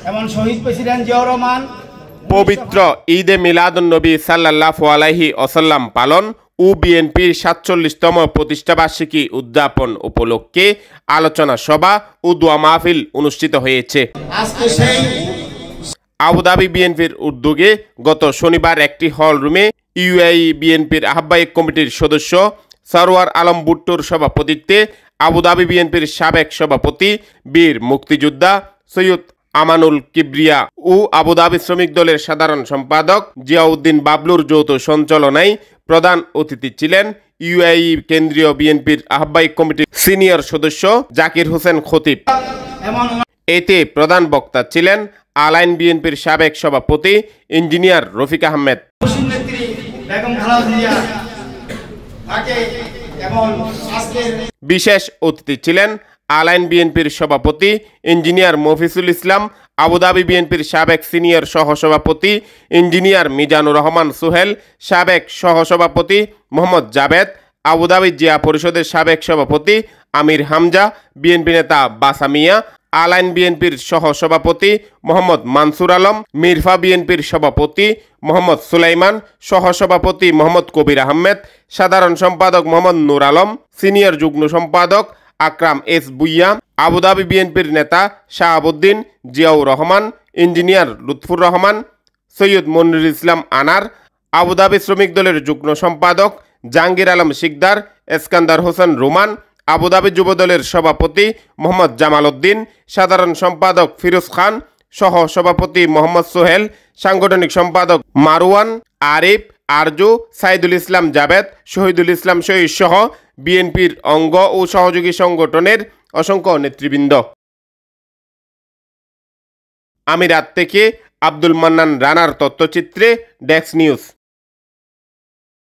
এমন শহীদ প্রেসিডেন্ট জিয়াউর রহমান পবিত্র ঈদে মিলাদুন্নবী সাল্লাল্লাহু আলাইহি ওয়াসাল্লাম পালন ও বিএনপির ৪৭তম প্রতিষ্ঠাবার্ষিকী উদ্যাপন উপলক্ষে আলোচনা সভা ও দোয়া মাহফিল অনুষ্ঠিত হয়েছে। আজকে সেই আবুধাবি বিএনপির উদ্যোগে গত শনিবার একটি হল রুমে ইউএই বিএনপির আহ্বায়ক কমিটির সদস্য সরওয়ার আলম ভুট্টোর সভাপতিত্বে আবুধাবি বিএনপির সাবেক সভাপতি বীর মুক্তিযোদ্ধা সৈয়দ আমানুল কিবরিয়া ও আবুধাবি শ্রমিক দলের সাধারণ সম্পাদক জিয়াউদ্দিন বাবলুর যৌথ সঞ্চালনায় প্রধান অতিথি ছিলেন ইউএই কেন্দ্রীয় বিএনপির আহ্বায়ক কমিটির সিনিয়র সদস্য জাকির হোসেন খতিব। এতে প্রধান বক্তা ছিলেন আলাইন বিএনপির সাবেক সভাপতি ইঞ্জিনিয়ার রফিক আহমেদ। বিশেষ অতিথি ছিলেন আলাইন বিএনপির সভাপতি ইঞ্জিনিয়ার মফিজুল ইসলাম, আবুধাবি বিএনপির সাবেক সিনিয়র সহসভাপতি ইঞ্জিনিয়ার মিজানুর রহমান সোহেল, সাবেক সহসভাপতি মোহাম্মদ জাবেদ, আবুধাবি জিয়া পরিষদের সাবেক সভাপতি আমির হামজা, বিএনপি নেতা বাসামিয়া, আলাইন বিএনপির সহসভাপতি মোহাম্মদ মানসুর আলম, মিরফা বিএনপির সভাপতি মোহাম্মদ সুলাইমান, সহসভাপতি মোহাম্মদ কবির আহমেদ, সাধারণ সম্পাদক মোহাম্মদ নূর আলম, সিনিয়র যুগ্ম সম্পাদক আকরাম এস বুইয়া, আবুধাবি বিএনপির নেতা শাহাবুদ্দিন, জিয়াউর রহমান, ইঞ্জিনিয়ার লুৎফুর রহমান, সৈয়দ মনিরুল ইসলাম আনার, আবুধাবি শ্রমিক দলের যুগ্ম সম্পাদক জাহাঙ্গীর আলম শিকদার, এসকান্দার হোসেন রোমান, আবুধাবি যুবদলের সভাপতি মোহাম্মদ জামাল উদ্দিন, সাধারণ সম্পাদক ফিরোজ খান, সহ সভাপতি মোহাম্মদ সোহেল, সাংগঠনিক সম্পাদক মারওয়ান, আরিফ, আরজু, সাইদুল ইসলাম জাবেদ, শহীদুল ইসলাম শহীদ সহ বিএনপির অঙ্গ ও সহযোগী সংগঠনের অসংখ্য নেতৃবৃন্দ। আমিরাত থেকে আব্দুল মান্নান রানার তথ্যচিত্রে ডেস্ক নিউজ।